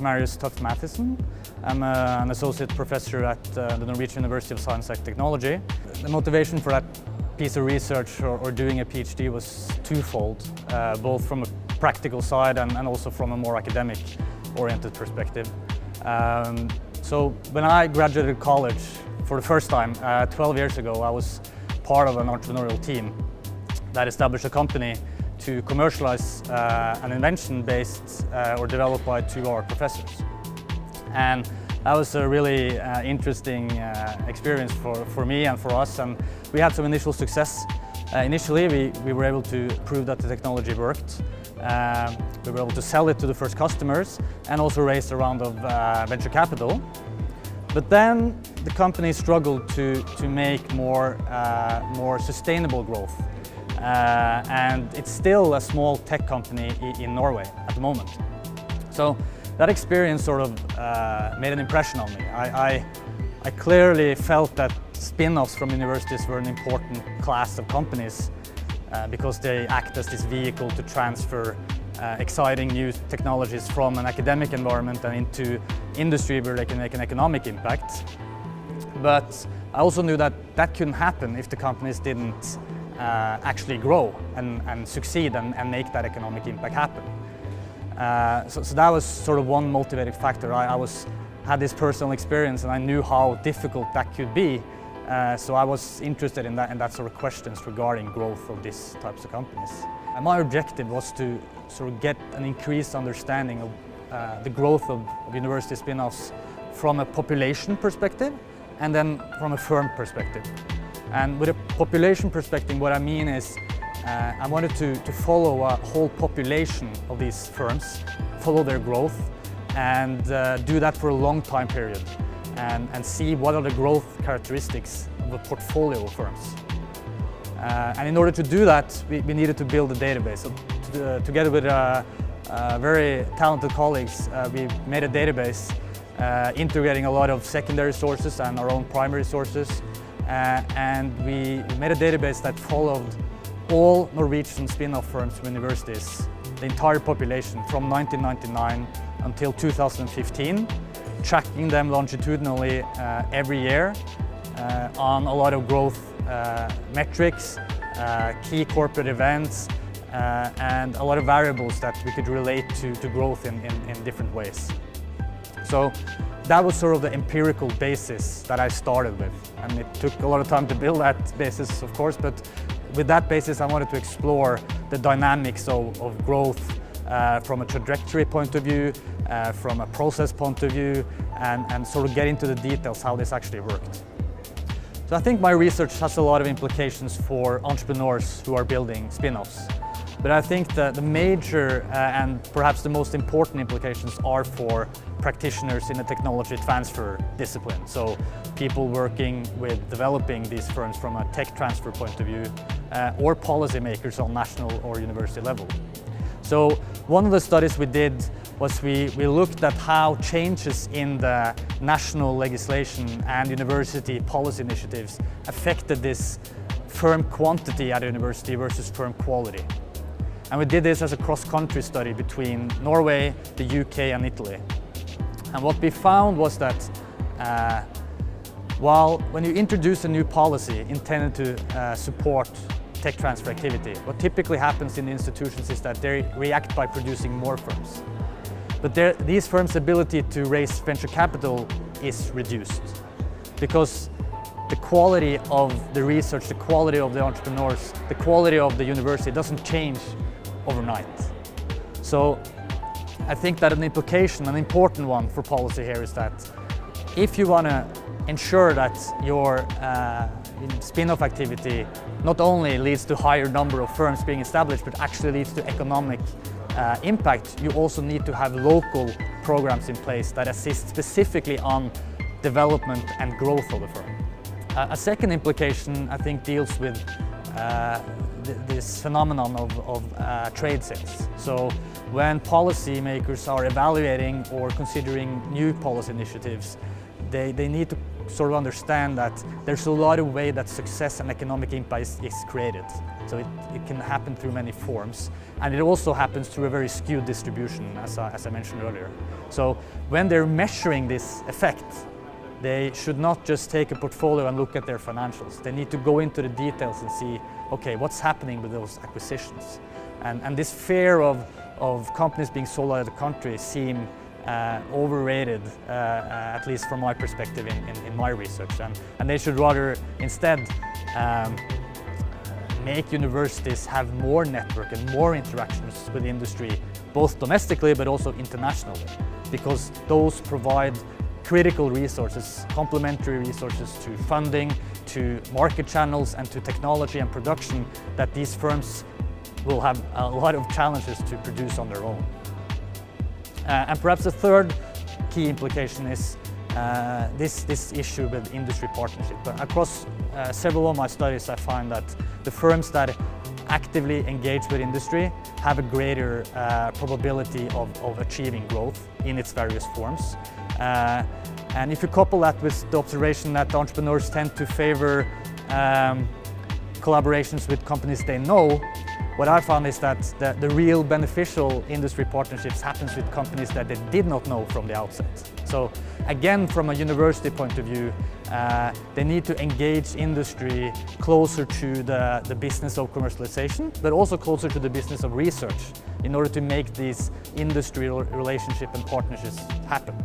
Marius Tuft Mathisen. I'm an associate professor at the Norwegian University of Science and Technology. The motivation for that piece of research or doing a PhD was twofold, both from a practical side and also from a more academic-oriented perspective. So when I graduated college for the first time 12 years ago, I was part of an entrepreneurial team that established a company to commercialize an invention based or developed by two of our professors. And that was a really interesting experience for me and for us, and we had some initial success. Initially we were able to prove that the technology worked. We were able to sell it to the first customers and also raise a round of venture capital. But then the company struggled to make more sustainable growth. And it's still a small tech company in Norway at the moment. So that experience sort of made an impression on me. I clearly felt that spin-offs from universities were an important class of companies because they act as this vehicle to transfer exciting new technologies from an academic environment and into industry where they can make an economic impact. But I also knew that that couldn't happen if the companies didn't actually grow and succeed and make that economic impact happen. So that was sort of one motivating factor. I had this personal experience and I knew how difficult that could be. So I was interested in that sort of questions regarding growth of these types of companies. And my objective was to sort of get an increased understanding of the growth of university spin-offs from a population perspective and then from a firm perspective. And with a population perspective, what I mean is I wanted to follow a whole population of these firms, follow their growth, and do that for a long time period, and see what are the growth characteristics of a portfolio of firms. And in order to do that, we needed to build a database. So together with very talented colleagues, we made a database integrating a lot of secondary sources and our own primary sources. And we made a database that followed all Norwegian spin-off firms from universities, the entire population from 1999 until 2015, tracking them longitudinally every year on a lot of growth metrics, key corporate events, and a lot of variables that we could relate to growth in different ways. So that was sort of the empirical basis that I started with. And it took a lot of time to build that basis, of course, but with that basis I wanted to explore the dynamics of growth from a trajectory point of view, from a process point of view, and sort of get into the details how this actually worked. So I think my research has a lot of implications for entrepreneurs who are building spin-offs. But I think that the major and perhaps the most important implications are for practitioners in the technology transfer discipline. So people working with developing these firms from a tech transfer point of view, or policymakers on national or university level. So one of the studies we did was we looked at how changes in the national legislation and university policy initiatives affected this firm quantity at a university versus firm quality. And we did this as a cross-country study between Norway, the UK and Italy. And what we found was that while when you introduce a new policy intended to support tech transfer activity, what typically happens in the institutions is that they react by producing more firms. But these firms' ability to raise venture capital is reduced because the quality of the research, the quality of the entrepreneurs, the quality of the university doesn't change overnight. So I think that an implication, an important one for policy here is that if you want to ensure that your spin-off activity not only leads to higher number of firms being established, but actually leads to economic impact, you also need to have local programs in place that assist specifically on development and growth of the firm. A second implication, I think, deals with this phenomenon of trade sales. So when policymakers are evaluating or considering new policy initiatives, they need to sort of understand that there's a lot of ways that success and economic impact is created. So it can happen through many forms, and it also happens through a very skewed distribution, as I mentioned earlier. So when they're measuring this effect, they should not just take a portfolio and look at their financials. They need to go into the details and see, okay, what's happening with those acquisitions. And this fear of companies being sold out of the country seem overrated, at least from my perspective in my research. And they should rather instead make universities have more network and more interactions with industry, both domestically but also internationally, because those provide critical resources, complementary resources to funding, to market channels and to technology and production that these firms will have a lot of challenges to produce on their own. And perhaps the third key implication is this issue with industry partnership. But across several of my studies, I find that the firms that actively engage with industry have a greater probability of achieving growth in its various forms. And if you couple that with the observation that entrepreneurs tend to favor collaborations with companies they know, what I found is that the real beneficial industry partnerships happens with companies that they did not know from the outset. So again, from a university point of view, they need to engage industry closer to the business of commercialization, but also closer to the business of research in order to make these industry relationship and partnerships happen.